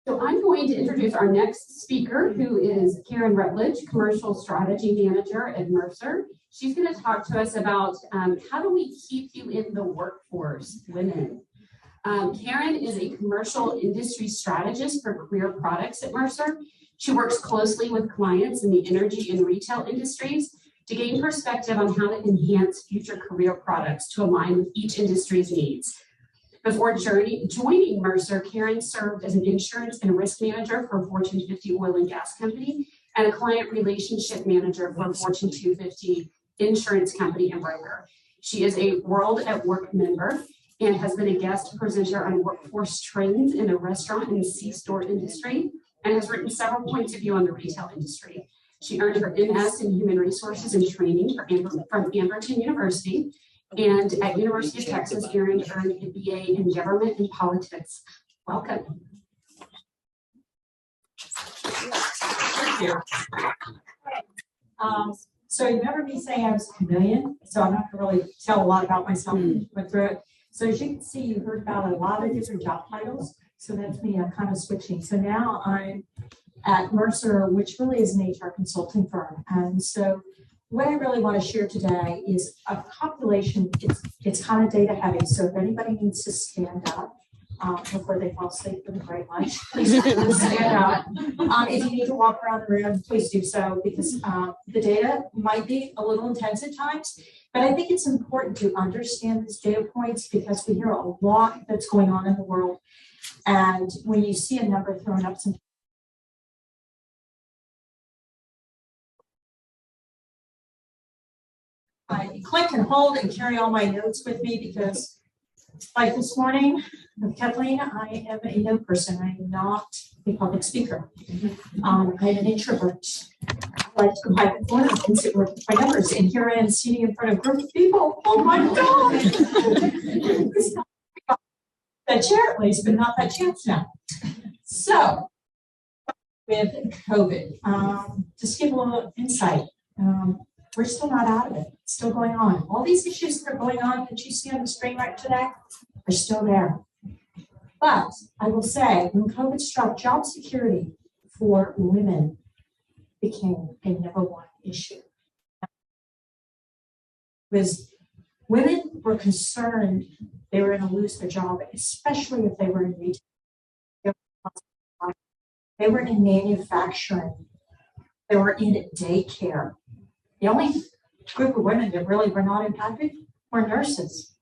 So I'm going to introduce our next speaker, who is Karen Rutledge, Commercial Strategy Manager at Mercer. She's going to talk to us about how do we keep you in the workforce, women. Karen is a commercial industry strategist for career products at Mercer. She works closely with clients in the energy and retail industries to gain perspective on how to enhance future career products to align with each industry's needs. Before joining Mercer, Karen served as an insurance and risk manager for a Fortune 50 oil and gas company and a client relationship manager for a Fortune 250 insurance company and broker. She is a World at Work member and has been a guest presenter on workforce trends in the restaurant and C-store industry and has written several points of view on the retail industry. She earned her MS in Human Resources and Training from Amberton University. And at University of Texas, Erin earned a BA in Government and Politics. Welcome. Thank you. So you remember me saying I was a chameleon, so I'm not going to really tell a lot about myself. Went through it. So as you can see, you heard about a lot of different job titles. So that's me. I'm kind of switching. So now I'm at Mercer, which really is an HR consulting firm, and so what I really want to share today is a population. It's kind of data heavy. So if anybody needs to stand up before they fall asleep for the great lunch, please stand up. If you need to walk around the room, please do so, because the data might be a little intense at times. But I think it's important to understand these data points because we hear a lot that's going on in the world. And when you see a number thrown up, some I click and hold and carry all my notes with me because, like this morning with Kathleen, I am a note person. I am not a public speaker. I'm an introvert. I like to go by the corner and sit with my numbers. And here I am sitting in front of a group of people. Oh my God! That chair at least, but not that chance now. So, with COVID, just give a little insight. We're still not out of it. It's still going on. All these issues that are going on that you see on the screen right today are still there. But I will say, when COVID struck, job security for women became a #1 issue. Because women were concerned they were going to lose their job, especially if they were in retail. They were in manufacturing. They were in daycare. The only group of women that really were not impacted were nurses.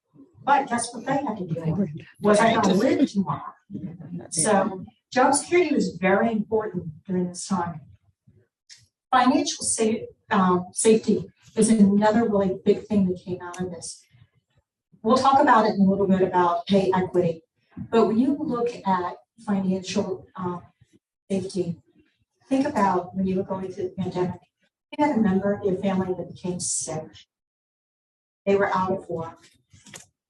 But guess what they had to do? Was I going to live tomorrow? So job security was very important during this time. Financial safety is another really big thing that came out of this. We'll talk about it in a little bit about pay equity. But when you look at financial safety, think about when you were going through the pandemic. You had a member of your family that became sick. They were out of work.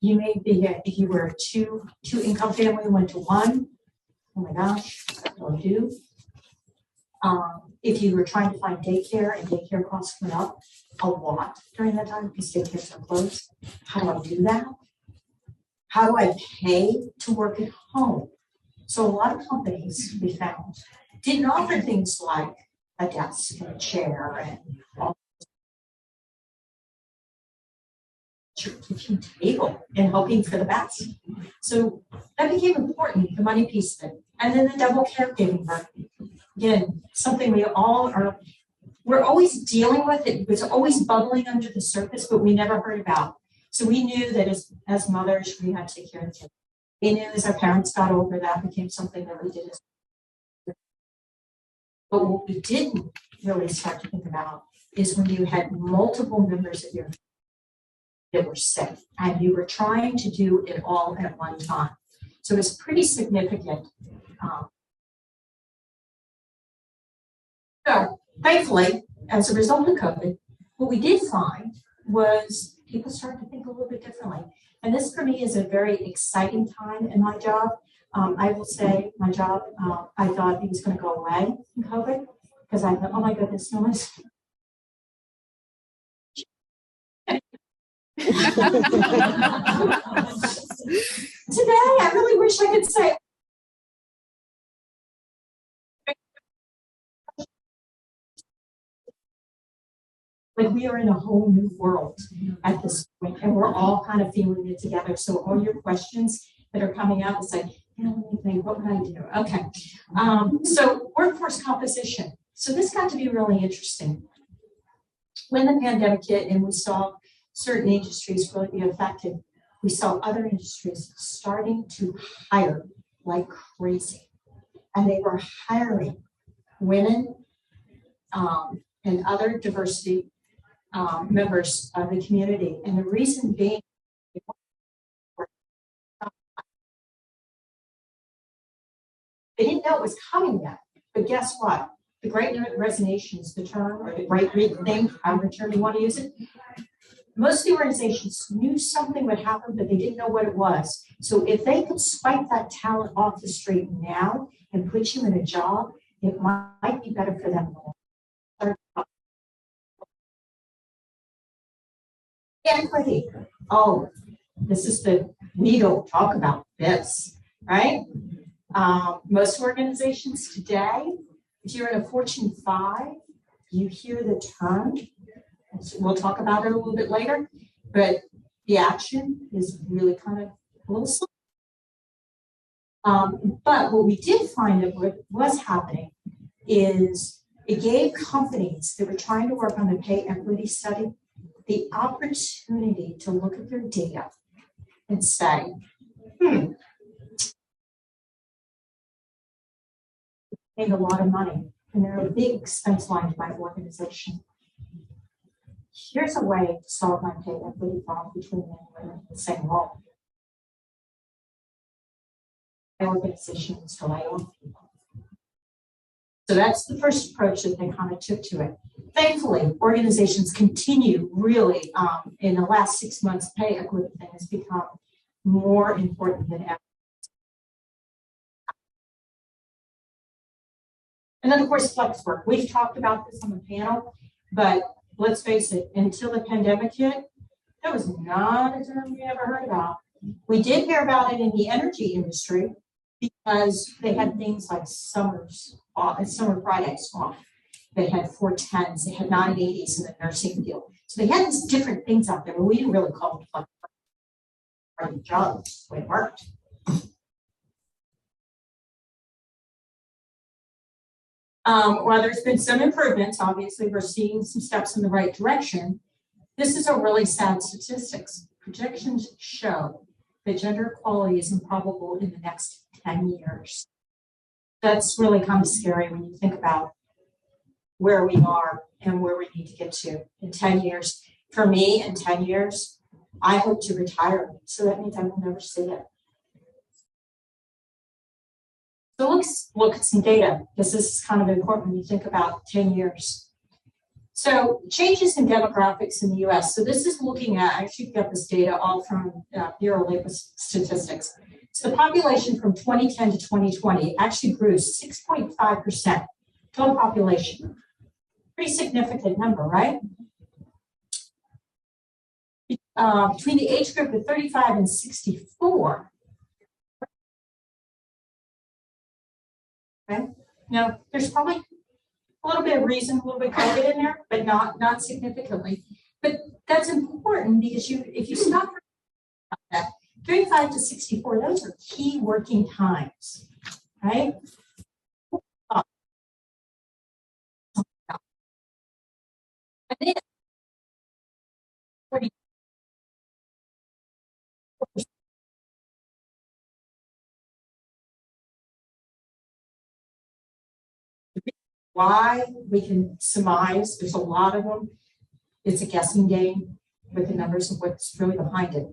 You may be, if you were a two income family, went to one. Oh my gosh, what do I do? If you were trying to find daycare and daycare costs went up a lot during that time because daycares are closed. How do I do that? How do I pay to work at home? So a lot of companies we found didn't offer things like a desk and a chair and all your kitchen table and hoping for the best. So that became important, the money piece of it. And then the double caregiving work. Again, something we're always dealing with. It was always bubbling under the surface, but we never heard about. So we knew that as mothers, we had to take care of kids. We knew as our parents got older, that became something that we did as But what we didn't really start to think about is when you had multiple members of your family that were sick and you were trying to do it all at one time. So it's pretty significant. So thankfully, as a result of COVID, what we did find was people started to think a little bit differently. And this for me is a very exciting time in my job. I will say my job, I thought it was going to go away in COVID because I thought, oh my goodness, no one's. Today, I really wish I could say Like we are in a whole new world at this point, and we're all kind of feeling it together. So all your questions that are coming up, it's like, let me think, what would I do? Okay. So workforce composition. So this got to be really interesting. When the pandemic hit and we saw certain industries really be affected, we saw other industries starting to hire like crazy. And they were hiring women and other diversity members of the community. And the reason being, they didn't know it was coming yet. But guess what? The Great Resignation is the term, or the Great Rethink, however term you want to use it. Most of the organizations knew something would happen, but they didn't know what it was. So if they could swipe that talent off the street now and put you in a job, it might be better for them. Equity. Oh, this is we don't talk about this, right? Most organizations today, if you're in a Fortune 5, you hear the term. We'll talk about it a little bit later, but the action is really kind of a little slow. But what we did find that what was happening is it gave companies that were trying to work on the pay equity study the opportunity to look at their data and say, made a lot of money, and they're a big expense line to my organization. Here's a way to solve my pay equity problem between men and women in the same role. My organization is to lay off people. So that's the first approach that they kind of took to it. Thankfully, organizations continue really, in the last 6 months, pay equity thing has become more important than ever. And then, of course, flex work. We've talked about this on the panel, but let's face it, until the pandemic hit, that was not a term we ever heard about. We did hear about it in the energy industry because they had things like summers off, summer Fridays off. They had 410s, they had 980s in the nursing field. So they had these different things out there, but we didn't really call them flex jobs the way it worked. While there's been some improvements, obviously we're seeing some steps in the right direction. This is a really sad statistics. Projections show that gender equality is improbable in the next 10 years. That's really kind of scary when you think about where we are and where we need to get to in 10 years. For me, in 10 years, I hope to retire. So that means I will never see it. So let's look at some data, because this is kind of important when you think about 10 years. So changes in demographics in the US. So this is looking at, I actually got this data all from Bureau of Labor Statistics. So the population from 2010 to 2020 actually grew 6.5%, total population. Pretty significant number, right? Between the age group of 35 and 64, okay. Now, there's probably a little bit of reason, a little bit of COVID in there, but not significantly. But that's important because if you stop about that, 35 to 64, those are key working times, right? And then, why we can surmise, there's a lot of them. It's a guessing game with the numbers of what's really behind it.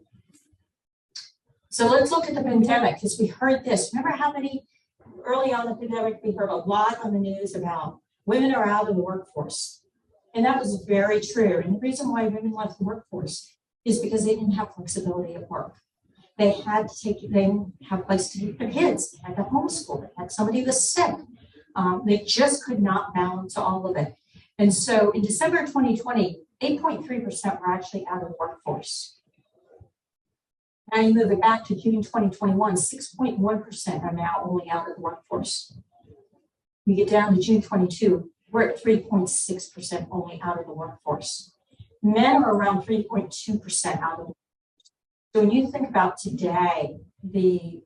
So let's look at the pandemic, because we heard this. Remember how many early on in the pandemic, we heard a lot on the news about women are out of the workforce. And that was very true. And the reason why women left the workforce is because they didn't have flexibility at work. They had to they didn't have a place to keep their kids. They had to homeschool. They had somebody who was sick. They just could not balance all of it. And so in December 2020, 8.3% were actually out of the workforce. Now you move it back to June 2021, 6.1% are now only out of the workforce. You get down to June 22, we're at 3.6% only out of the workforce. Men are around 3.2% out of the. So when you think about today, the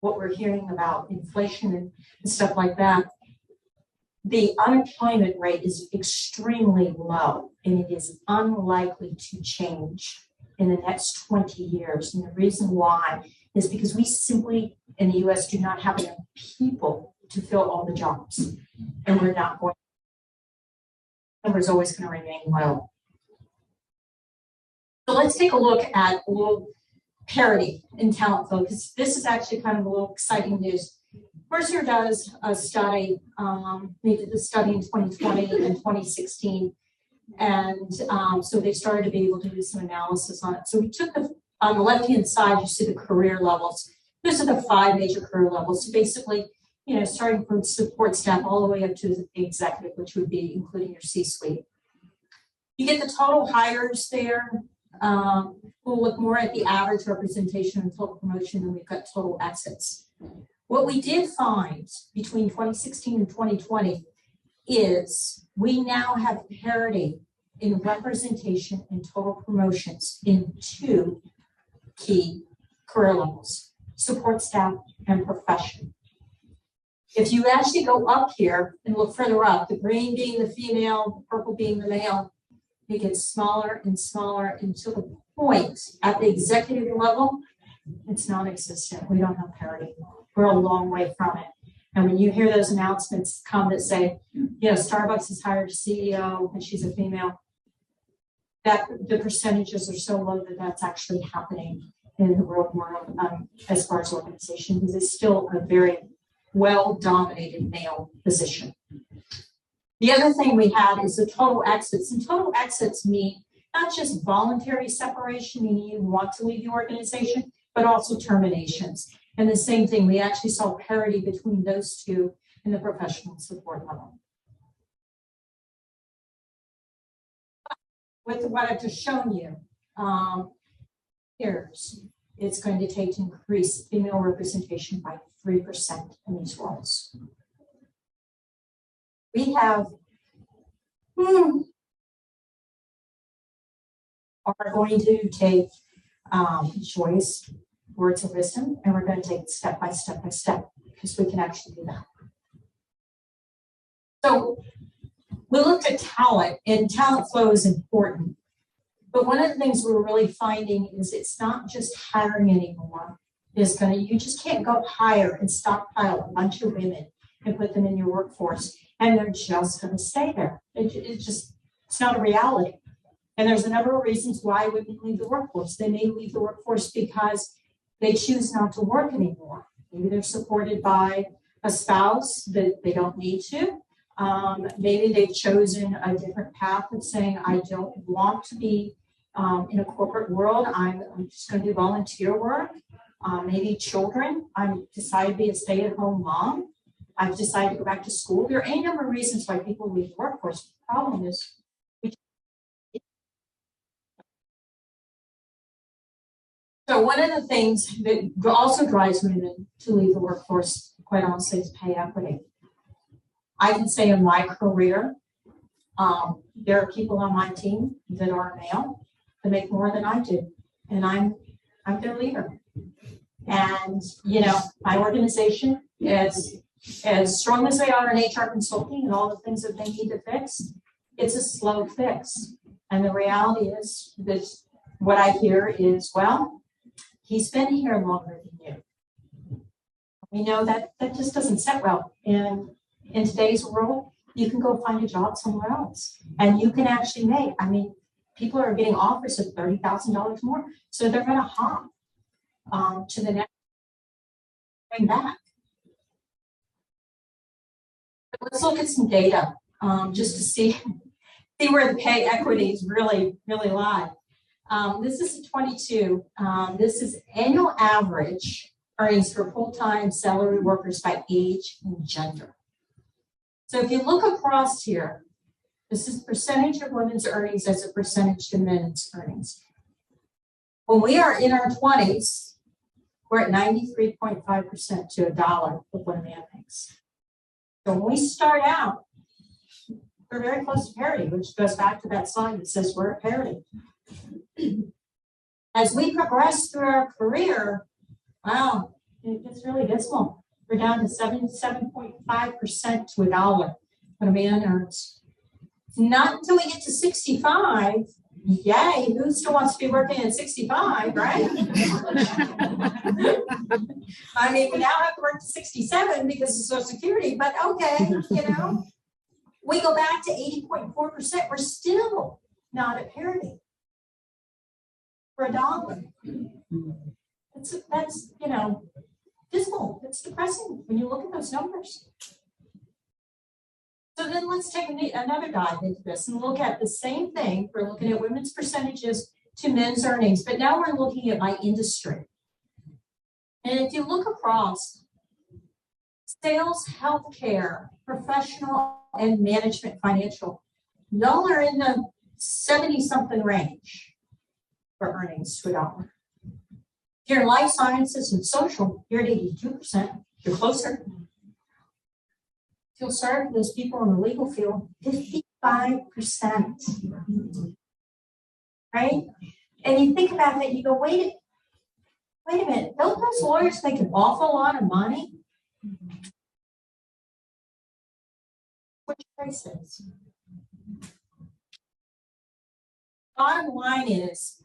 what we're hearing about inflation and stuff like that, the unemployment rate is extremely low, and it is unlikely to change in the next 20 years. And the reason why is because we simply in the US do not have enough people to fill all the jobs, and we're not going. The number is always going to remain low. So let's take a look at a little parity in talent flow, because this is actually kind of a little exciting news. Mercer does a study, they did the study in 2020 and 2016, and so they started to be able to do some analysis on it. So we took on the left-hand side, you see the career levels. Those are the 5 major career levels. So basically, you know, starting from support staff all the way up to the executive, which would be including your C-suite. You get the total hires there. We'll look more at the average representation and total promotion, and we've got total exits. What we did find between 2016 and 2020 is we now have parity in representation and total promotions in 2 key career levels, support staff and profession. If you actually go up here and look further up, the green being the female, the purple being the male, it gets smaller and smaller until the point at the executive level, it's non-existent. We don't have parity. We're a long way from it. And when you hear those announcements come that say, you know, Starbucks has hired a CEO and she's a female, that the percentages are so low that that's actually happening in the real world as far as organization, because it's still a very well-dominated male position. The other thing we have is the total exits, and total exits mean not just voluntary separation, meaning you want to leave the organization, but also terminations. And the same thing, we actually saw parity between those 2 in the professional support level. With what I've just shown you, here's it's going to take to increase female representation by 3% in these roles. We have are going to take choice, words of wisdom, and we're going to take it step by step by step, because we can actually do that. So we looked at talent, and talent flow is important. But one of the things we're really finding is it's not just hiring anymore. You just can't go hire and stockpile a bunch of women and put them in your workforce, and they're just going to stay there. It's not a reality. And there's a number of reasons why women leave the workforce. They may leave the workforce because they choose not to work anymore. Maybe they're supported by a spouse that they don't need to. Maybe they've chosen a different path of saying, I don't want to be in a corporate world. I'm just going to do volunteer work. Maybe children. I've decided to be a stay-at-home mom. I've decided to go back to school. There are any number of reasons why people leave the workforce. The problem is, so one of the things that also drives women to leave the workforce, quite honestly, is pay equity. I can say in my career, there are people on my team that are male that make more than I do, and I'm their leader. And you know, my organization is as strong as they are in HR consulting and all the things that they need to fix. It's a slow fix, and the reality is that what I hear is, well, he's been here longer than you. We know that just doesn't set well. And in today's world, you can go find a job somewhere else, and you can actually make, I mean, people are getting offers of $30,000 more, so they're going to hop to the next, bring back. But let's look at some data just to see where the pay equities really lie. This is 22. This is annual average earnings for full-time salary workers by age and gender. So if you look across here, this is percentage of women's earnings as a percentage to men's earnings. When we are in our 20s, we're at 93.5% to $1 of what a man makes. So when we start out, we're very close to parity, which goes back to that slide that says we're at parity. As we progress through our career, wow, it gets really dismal. We're down to 7.5% to $1 what a man earns. Not until we get to 65. Yay, who still wants to be working at 65, right? I mean, we now have to work to 67 because of Social Security, but okay, we go back to 80.4%. We're still not at parity for $1. That's dismal. It's depressing when you look at those numbers. So then let's take another dive into this and look at the same thing. We're looking at women's percentages to men's earnings, but now we're looking at by industry. And if you look across sales, healthcare, professional, and management financial, y'all are in the 70-something range for earnings to $1. If you're in life sciences and social, you're at 82%. You're closer. You'll serve those people in the legal field, 55%. Right? And you think about that, you go, wait a minute, don't those lawyers make an awful lot of money? Which places? Bottom line is,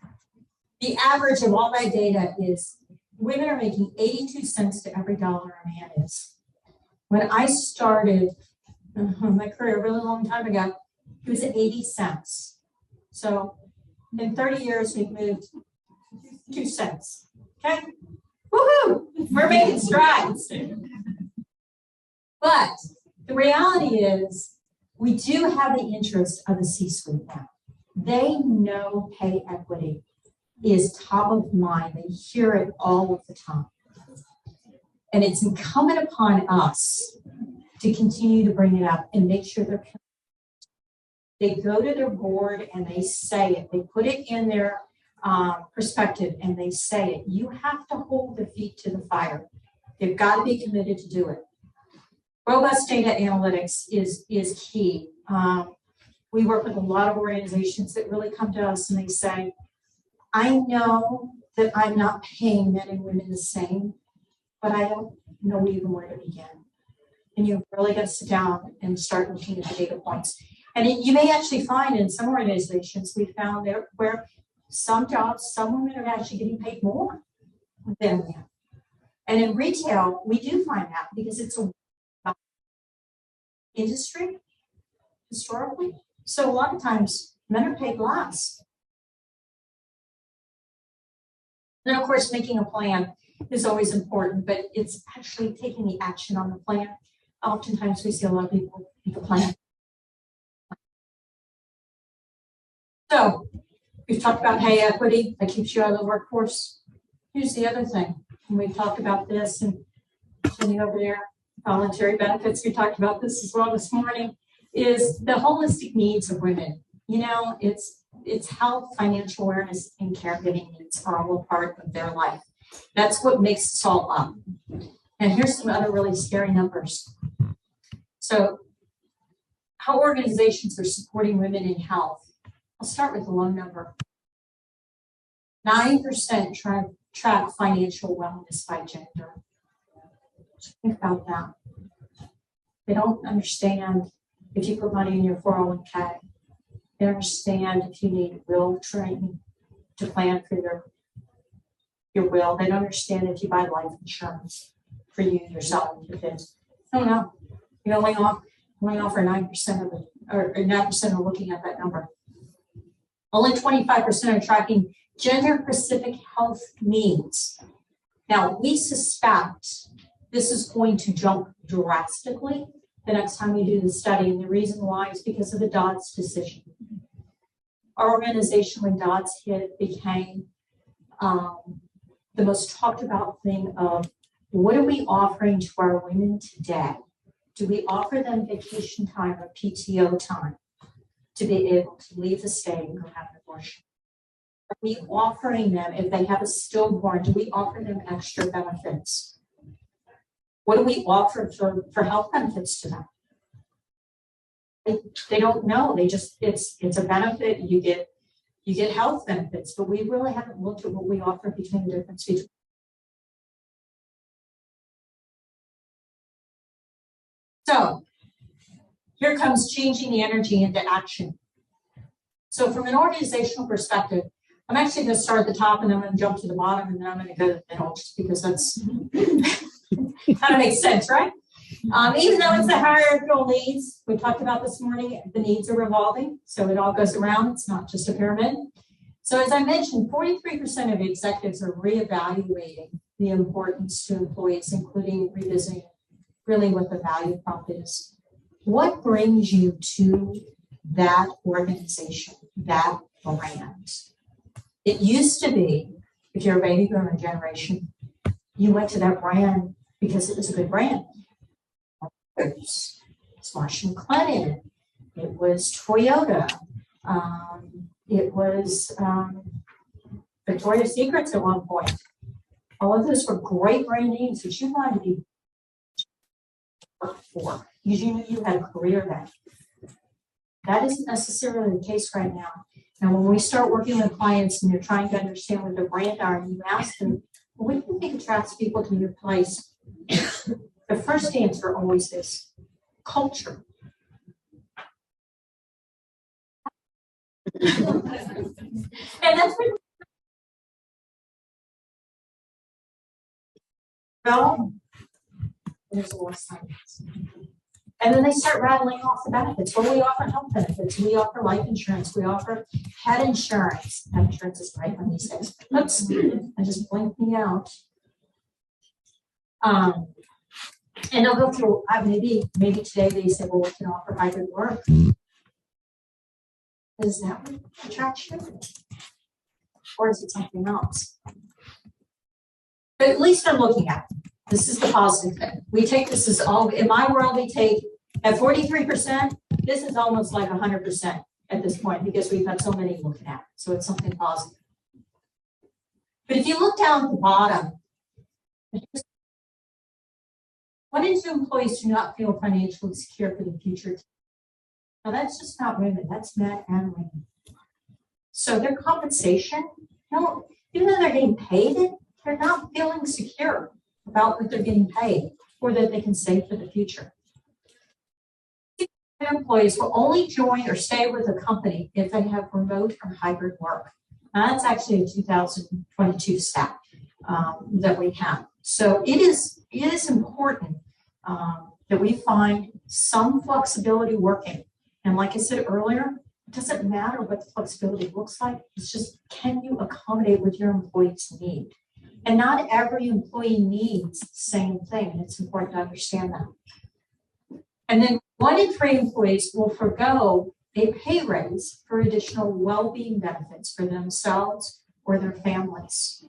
the average of all that data is women are making 82 cents to every dollar a man is. When I started my career a really long time ago, it was 80 cents. So in 30 years, we've moved 2 cents. Okay? Woohoo! We're making strides. But the reality is, we do have the interest of the C-suite now. They know pay equity is top of mind. They hear it all of the time. And it's incumbent upon us to continue to bring it up and make sure they go to their board and they say it. They put it in their perspective and they say it. You have to hold the feet to the fire. They've got to be committed to do it. Robust data analytics is key. We work with a lot of organizations that really come to us and they say, I know that I'm not paying men and women the same, but I don't know even where to begin. And you've really got to sit down and start looking at the data points. And you may actually find in some organizations, we found there where some jobs, some women are actually getting paid more than men. And in retail, we do find that because it's a industry historically. So a lot of times men are paid less. Then of course, making a plan is always important, but it's actually taking the action on the plan. Oftentimes we see a lot of people make a plan. So we've talked about pay equity that keeps you out of the workforce. Here's the other thing. And we've talked about this and sitting over there, voluntary benefits. We talked about this as well this morning, is the holistic needs of women. It's health, financial awareness, and caregiving needs are all a part of their life. That's what makes us all up. And here's some other really scary numbers. So how organizations are supporting women in health. I'll start with the low number. 9% track financial wellness by gender. Think about that. They don't understand if you put money in your 401k. They understand if you need will training to plan for your will. They don't understand if you buy life insurance for you, yourself, and your kids. I don't know. You only offer 9% of it, or 9% are looking at that number. Only 25% are tracking gender-specific health needs. Now, we suspect this is going to jump drastically the next time we do the study, and the reason why is because of the Dodd's decision. Our organization, when Dodd's hit, became the most talked about thing of what are we offering to our women today? Do we offer them vacation time or PTO time to be able to leave the state and go have an abortion? Are we offering them, if they have a stillborn, do we offer them extra benefits? What do we offer for health benefits to them? they don't know. They just, it's a benefit. You get health benefits, but we really haven't looked at what we offer between the difference between. So here comes changing the energy into action. So from an organizational perspective, I'm actually going to start at the top and then I'm going to jump to the bottom and then I'm going to go to the middle just because that's kind of makes sense, right? Even though it's a hierarchical needs, we talked about this morning, the needs are revolving, so it all goes around. It's not just a pyramid. So as I mentioned, 43% of executives are reevaluating the importance to employees, including revisiting really what the value prop is. What brings you to that organization, that brand? It used to be, if you're a baby boomer generation, you went to that brand because it was a good brand. It was Marsh & McLennan, it was Toyota, it was Victoria's Secrets at one point. All of those were great brand names that you wanted to be worked for because you knew you had a career there. That isn't necessarily the case right now. Now, when we start working with clients and they're trying to understand what their brand are, and you ask them, well, what do you think attracts people to your place? The first answer always is culture. And that's what, well, there's a lot of science. And then they start rattling off the benefits. Well, we offer health benefits. We offer life insurance. We offer pet insurance. Pet insurance is right on these days. Oops, I just blinked me out. And they'll go through, maybe today they say, well, we can offer hybrid work. Is that what attracts you? Or is it something else? But at least I'm looking at it. This is the positive thing. We take this as all, in my world, we take at 43%, this is almost like 100% at this point because we've had so many looking at it. So it's something positive. But if you look down at the bottom, 1 in 2 employees do not feel financially secure for the future. Now that's just not women, that's men and women. So their compensation, no, even though they're getting paid it, they're not feeling secure about what they're getting paid or that they can save for the future. Employees will only join or stay with a company if they have remote or hybrid work. Now that's actually a 2022 stat that we have. So it is important that we find some flexibility working. And like I said earlier, it doesn't matter what the flexibility looks like. It's just, can you accommodate what your employees need? And not every employee needs the same thing. And it's important to understand that. And then 1 in 3 employees will forego a pay raise for additional well-being benefits for themselves or their families.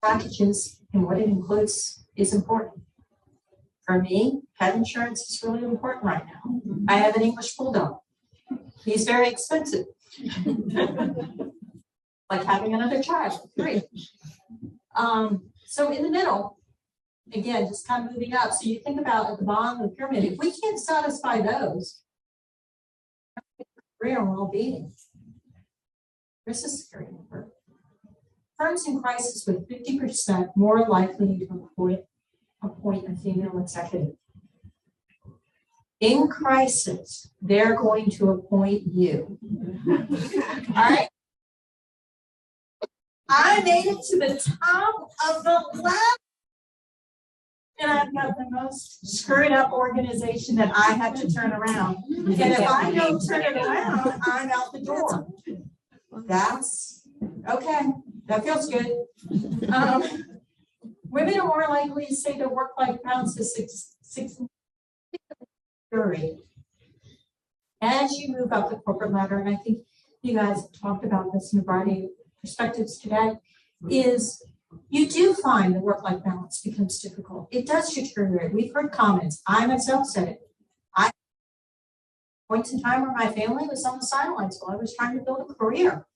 Packages and what it includes is important. For me, pet insurance is really important right now. I have an English bulldog. He's very expensive. Like having another child, 3. So in the middle, again, just kind of moving up. So you think about at the bottom of the pyramid, if we can't satisfy those, career and well-being, this is a scary number. Firms in crisis with 50% more likely to appoint a female executive. In crisis, they're going to appoint you. All right. I made it to the top of the left. And I've got the most screwed up organization that I have to turn around. And if I don't turn it around, I'm out the door. That's okay. That feels good. Women are more likely to say their work-life balance is 6 as you move up the corporate ladder, and I think you guys talked about this in a variety of perspectives today, is you do find the work-life balance becomes difficult. It does deteriorate. We've heard comments. I myself said it. I points in time where my family was on the sidelines while I was trying to build a career.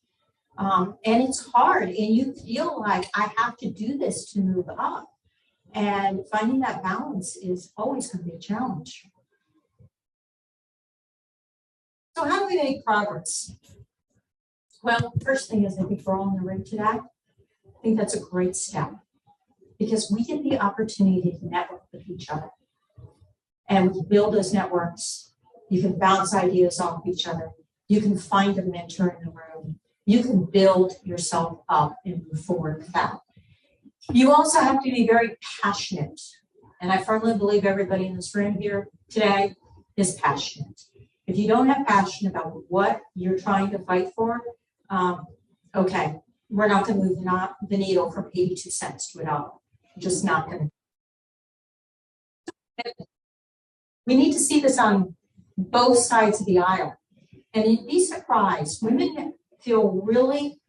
And it's hard, and you feel like I have to do this to move up. And finding that balance is always going to be a challenge. So how do we make progress? Well, first thing is I think we're all in the room today. I think that's a great step because we get the opportunity to network with each other. And we build those networks. You can bounce ideas off each other. You can find a mentor in the room. You can build yourself up and move forward with that. You also have to be very passionate. And I firmly believe everybody in this room here today is passionate. If you don't have passion about what you're trying to fight for, okay, we're not going to move the needle from 82 cents to $1. Just not going to. We need to see this on both sides of the aisle. And you'd be surprised. Women feel really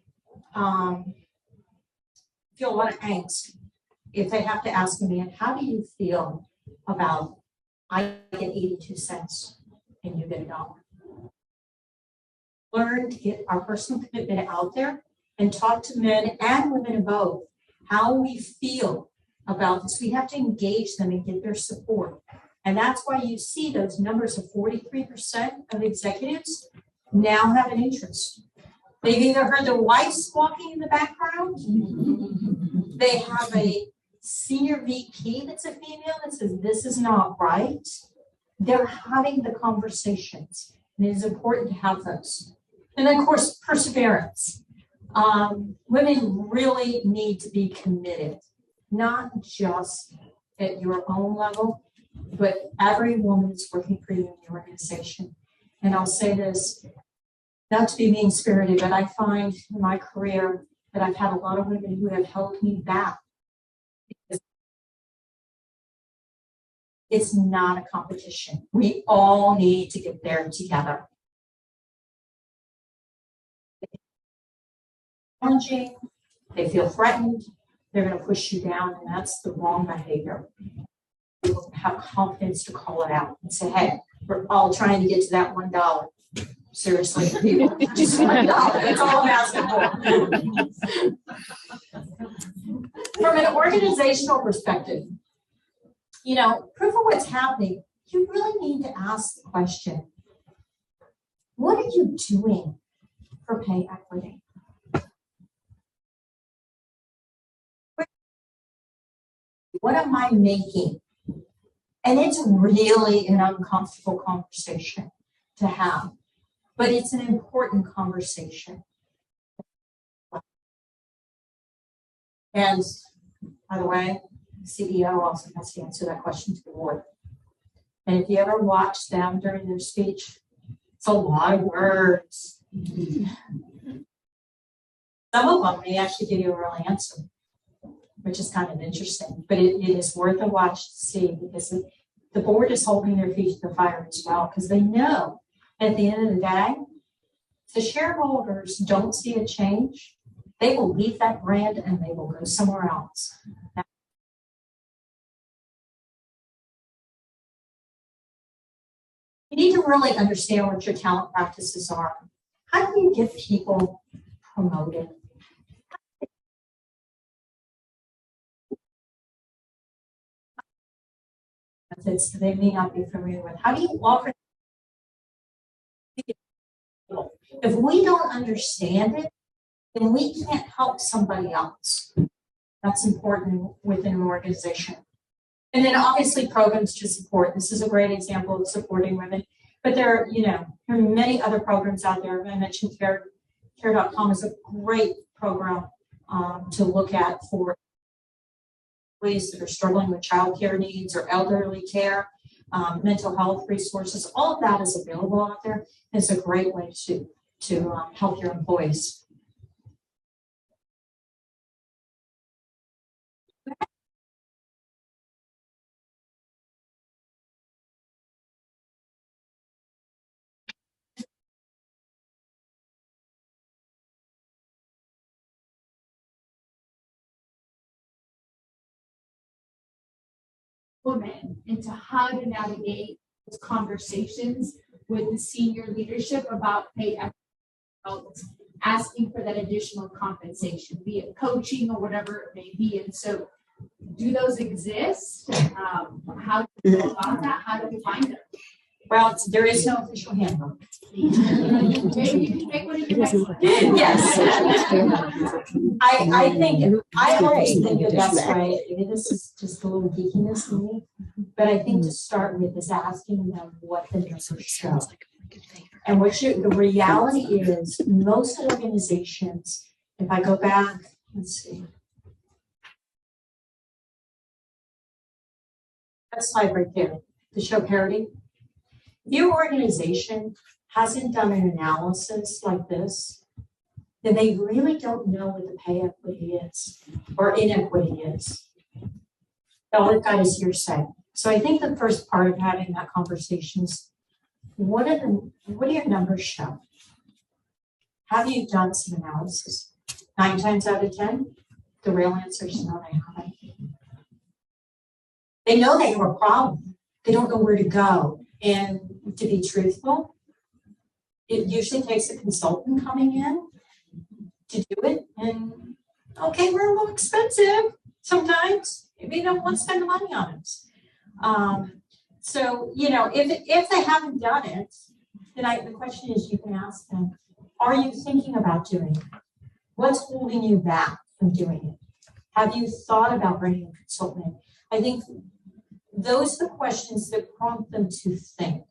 feel a lot of angst if they have to ask a man, how do you feel about I get 82 cents and you get $1? Learn to get our personal commitment out there and talk to men and women both how we feel about this. We have to engage them and get their support. And that's why you see those numbers of 43% of executives now have an interest. They've either heard their wife squawking in the background, they have a senior VP that's a female that says this is not right. They're having the conversations, and it is important to have those. And then, of course, perseverance. Women really need to be committed, not just at your own level, but every woman is working for you in the organization. And I'll say this, not to be mean-spirited, but I find in my career that I've had a lot of women who have held me back. It's not a competition. We all need to get there together. Challenging, they feel threatened, they're going to push you down, and that's the wrong behavior. You have confidence to call it out and say, hey, we're all trying to get to that $1. Seriously, people, just $1. That's all I'm asking for. From an organizational perspective, you know, proof of what's happening, you really need to ask the question, what are you doing for pay equity? What am I making? And it's really an uncomfortable conversation to have, but it's an important conversation. And by the way, the CEO also has to answer that question to the board. And if you ever watch them during their speech, it's a lot of words. Some of them may actually give you a real answer, which is kind of interesting, but it is worth a watch to see because the board is holding their feet to the fire as well because they know at the end of the day, if the shareholders don't see a change, they will leave that brand and they will go somewhere else. You need to really understand what your talent practices are. How do you get people promoted? Methods they may not be familiar with. How do you offer? If we don't understand it, then we can't help somebody else. That's important within an organization. And then obviously programs to support. This is a great example of supporting women. But there are many other programs out there. I mentioned care.com is a great program to look at for employees that are struggling with childcare needs or elderly care, mental health resources. All of that is available out there. It's a great way to help your employees. Women into how to navigate those conversations with the senior leadership about pay equity, about asking for that additional compensation, be it coaching or whatever it may be. And so, do those exist? How do we go about that? How do we find them? Well, there is no official handbook. Maybe you can make one of your next one. Yes. I think, I always think the best way, maybe this is just a little geekiness in me, but I think to start with is asking them what the numbers show. And the reality is, most organizations, if I go back, let's see. That slide right there, to show parity. If your organization hasn't done an analysis like this, then they really don't know what the pay equity is or inequity is. All they've got is hearsay. So I think the first part of having that conversation is, what do your numbers show? Have you done some analysis? 9 times out of 10, the real answer is no, they haven't. They know they have a problem. They don't know where to go. And to be truthful, it usually takes a consultant coming in to do it. And okay, we're a little expensive sometimes. They don't want to spend the money on us. So, if they haven't done it, then the question is, you can ask them, are you thinking about doing it? What's holding you back from doing it? Have you thought about bringing a consultant in? I think those are the questions that prompt them to think.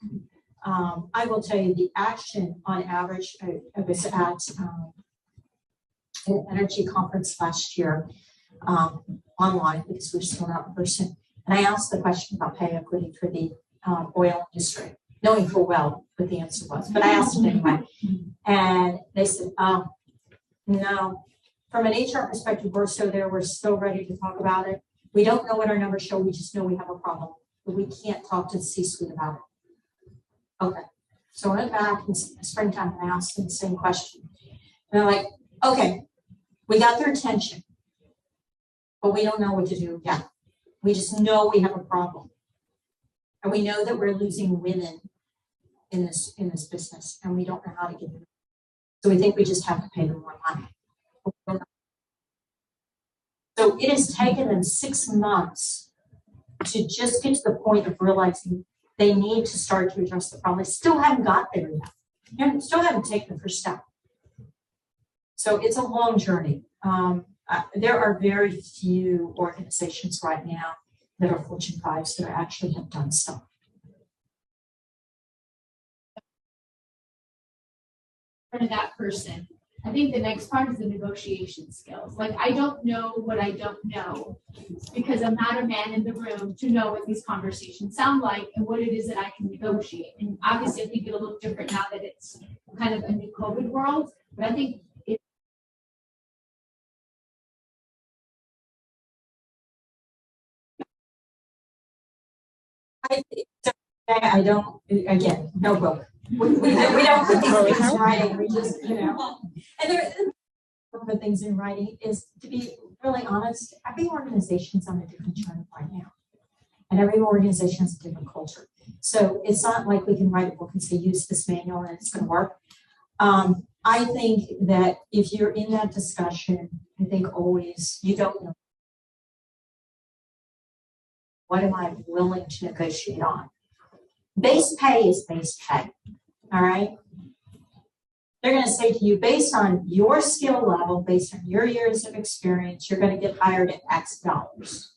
I will tell you the action on average. I was at an energy conference last year online because we're still not in person. And I asked the question about pay equity for the oil industry, knowing full well what the answer was. But I asked it anyway. And they said, no. From an HR perspective, we're still ready to talk about it. We don't know what our numbers show. We just know we have a problem. But we can't talk to the C-suite about it. Okay. So I went back in springtime and I asked them the same question. And they're like, okay, we got their attention, but we don't know what to do yet. We just know we have a problem. And we know that we're losing women in this business, and we don't know how to get them. So we think we just have to pay them more money. So it has taken them 6 months to just get to the point of realizing they need to start to address the problem. They still haven't got there yet. And still haven't taken the first step. So it's a long journey. There are very few organizations right now that are Fortune 5s that actually have done stuff. For that person, I think the next part is the negotiation skills. Like, I don't know what I don't know because I'm not a man in the room to know what these conversations sound like and what it is that I can negotiate. And obviously, I think it'll look different now that it's kind of a new COVID world. But I think I don't, again, no book. We don't put these things in writing. We just, and there put things in writing is, to be really honest, every organization's on a different journey right now. And every organization has a different culture. So it's not like we can write a book and say, use this manual and it's going to work. I think that if you're in that discussion, I think always, you don't know. What am I willing to negotiate on? Base pay is base pay, all right? They're going to say to you, based on your skill level, based on your years of experience, you're going to get hired at X dollars.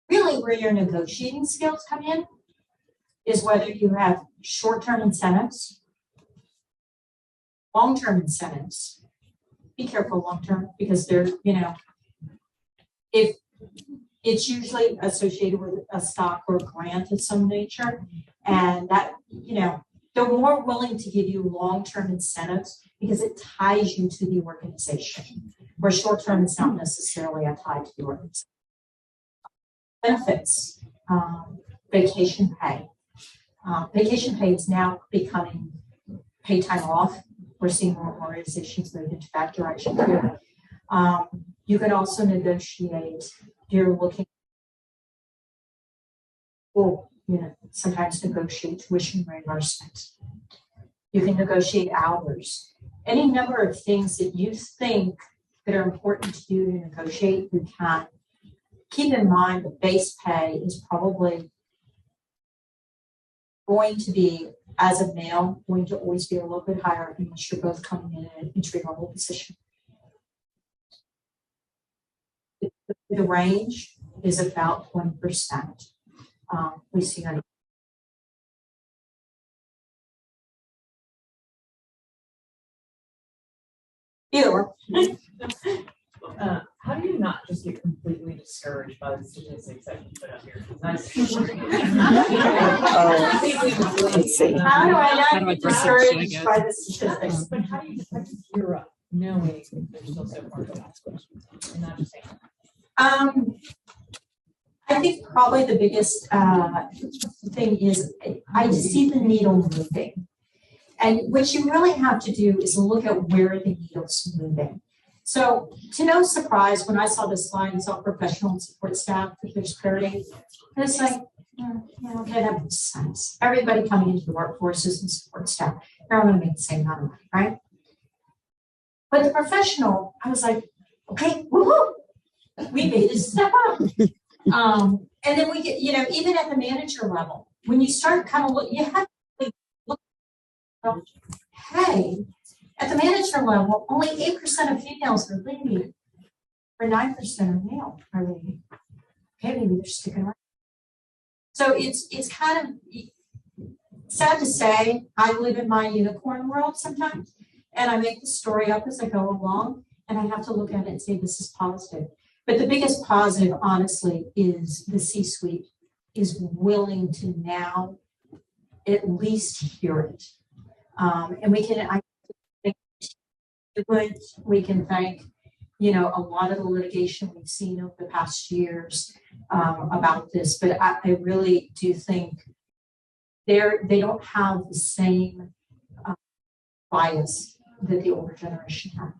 Really, where your negotiating skills come in is whether you have short-term incentives, long-term incentives. Be careful long-term because they're, if it's usually associated with a stock or a grant of some nature. And that, they're more willing to give you long-term incentives because it ties you to the organization, where short-term is not necessarily tied to the organization. Benefits, vacation pay. Vacation pay is now becoming paid time off. We're seeing more organizations move into that direction too. You can also negotiate. You're looking, sometimes negotiate tuition reimbursement. You can negotiate hours. Any number of things that you think that are important to you to negotiate, you can. Keep in mind the base pay is probably going to be, as a male, going to always be a little bit higher unless you're both coming in an entry level position. The range is about 20%. We see on either or. How do you not just get completely discouraged by the statistics that you put up here? Let's see. How do I How do I not get dress up? Should I discouraged get- by the statistics? But how do you gear up knowing there's still so far to go? And not just saying. I think probably the biggest thing is I see the needle moving. And what you really have to do is look at where the needle's moving. So to no surprise, when I saw this slide and saw professional and support staff that there's parity, it's like, okay, that makes sense. Everybody coming into the workforce is in support staff. They're all going to make the same amount of money, right? But the professional, I was like, okay, woohoo, we made a step up. And then we get, even at the manager level, when you start kind of look, you have to look, hey, at the manager level, only 8% of females are leaving, or 9% of male are leaving. Okay, maybe they're sticking around. So it's kind of sad to say, I live in my unicorn world sometimes, and I make the story up as I go along, and I have to look at it and say, this is positive. But the biggest positive, honestly, is the C-suite is willing to now at least hear it. And we can, I think, we can thank, a lot of the litigation we've seen over the past years about this, but I really do think they don't have the same bias that the older generation had.